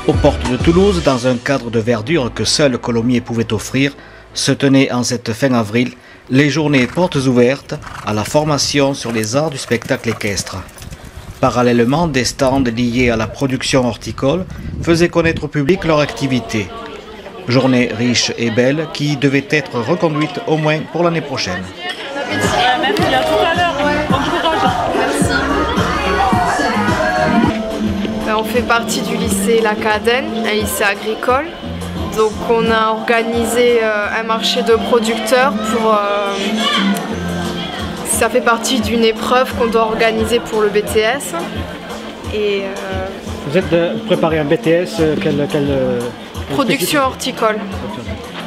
Aux portes de Toulouse, dans un cadre de verdure que seul Colomiers pouvait offrir, se tenaient en cette fin avril les journées portes ouvertes à la formation sur les arts du spectacle équestre. Parallèlement, des stands liés à la production horticole faisaient connaître au public leur activité. Journée riche et belle qui devait être reconduite au moins pour l'année prochaine. On fait partie du lycée La Cadenne, un lycée agricole. Donc on a organisé un marché de producteurs pour... ça fait partie d'une épreuve qu'on doit organiser pour le BTS. Et, vous êtes préparé un BTS, production horticole.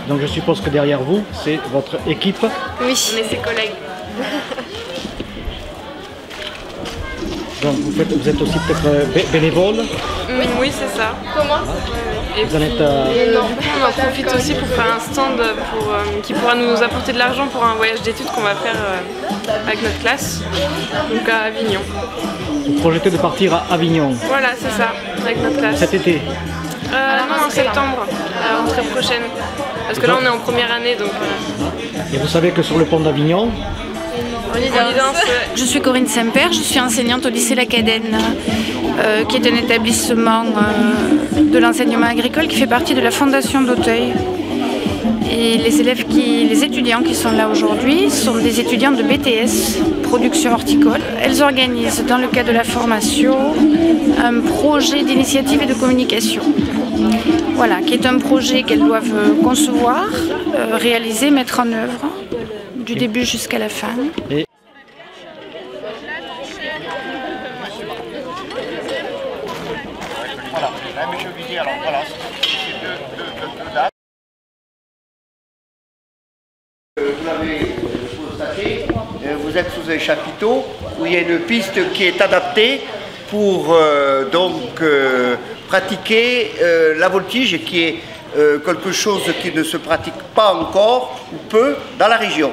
Donc je suppose que derrière vous, c'est votre équipe. Oui, on est ses collègues. Donc vous êtes aussi peut-être bénévole. Oui, c'est ça. Comment Et puis, on en profite aussi pour faire un stand qui pourra nous apporter de l'argent pour un voyage d'études qu'on va faire avec notre classe, donc à Avignon. Vous projetez de partir à Avignon? Voilà, c'est ça, avec notre classe. Cet été? Non, en septembre, à la rentrée prochaine. Parce que là on est en première année donc... Et vous savez que sur le pont d'Avignon, je suis Corinne Saint-Père, je suis enseignante au lycée La Cadenne, qui est un établissement de l'enseignement agricole qui fait partie de la Fondation d'Auteuil. Et les étudiants qui sont là aujourd'hui sont des étudiants de BTS, production horticole. Elles organisent dans le cadre de la formation un projet d'initiative et de communication. Voilà, qui est un projet qu'elles doivent concevoir, réaliser, mettre en œuvre, du début jusqu'à la fin. Vous l'avez constaté, vous êtes sous un chapiteau où il y a une piste qui est adaptée pour pratiquer la voltige, qui est quelque chose qui ne se pratique pas encore ou peu dans la région.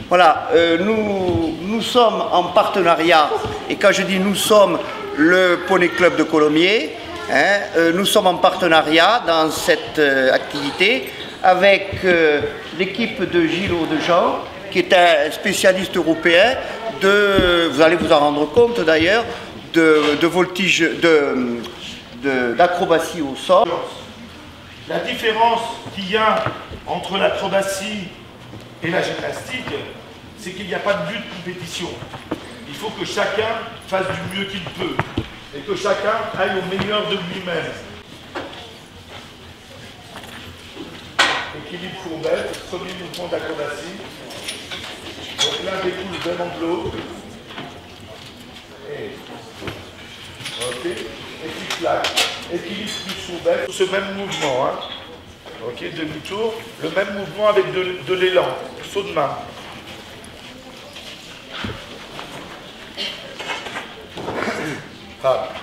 Voilà, nous sommes en partenariat, et quand je dis nous sommes, le Poney Club de Colomiers, nous sommes en partenariat dans cette activité avec l'équipe de Gilles Audejean, qui est un spécialiste européen vous allez vous en rendre compte d'ailleurs, de voltige, d'acrobatie au sol. La différence qu'il y a entre l'acrobatie et la gymnastique, c'est qu'il n'y a pas de but de compétition. Il faut que chacun fasse du mieux qu'il peut et que chacun aille au meilleur de lui-même. Équilibre courbette, premier mouvement d'acrobatie. Donc là découle d'un enclos. Ok. Et puis claque. Équilibre plus courbette. Ce même mouvement, hein. Ok, demi-tour. Le même mouvement avec de l'élan. Saut de main. Frappe.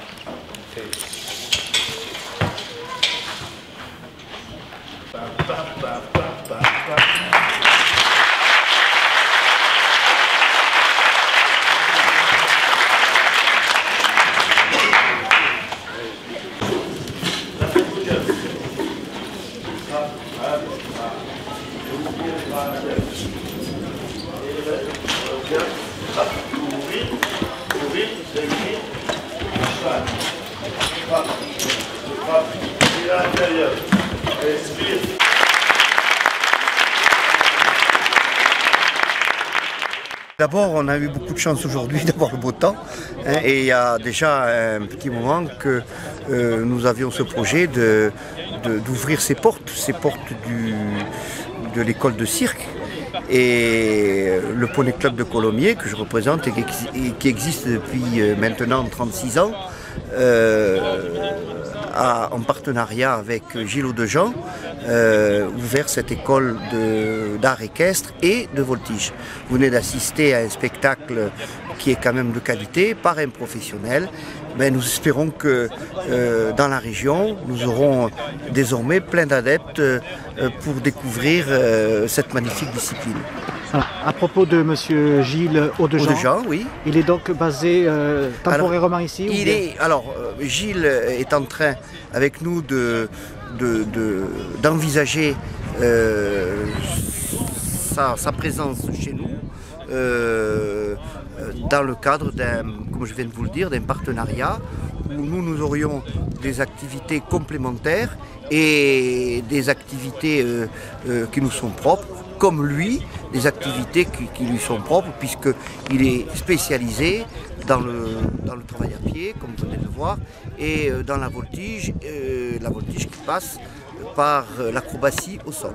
D'abord, on a eu beaucoup de chance aujourd'hui d'avoir le beau temps, et il y a déjà un petit moment que nous avions ce projet d'ouvrir ces portes de l'école de cirque. Et le Poney Club de Colomiers, que je représente et qui existe depuis maintenant 36 ans, a, en partenariat avec Gilles Audejean, ouvert cette école d'art équestre et de voltige. Vous venez d'assister à un spectacle qui est quand même de qualité, par un professionnel. Mais nous espérons que dans la région, nous aurons désormais plein d'adeptes pour découvrir cette magnifique discipline. Voilà. À propos de monsieur Gilles Audejean, oui. il est donc basé temporairement ici Gilles est en train avec nous d'envisager sa présence chez nous dans le cadre comme je viens de vous le dire, d'un partenariat où nous aurions des activités complémentaires et des activités qui nous sont propres, comme lui, des activités qui lui sont propres, puisqu'il est spécialisé dans le travail à pied, comme vous venez de le voir, et dans la voltige qui passe par l'acrobatie au sol.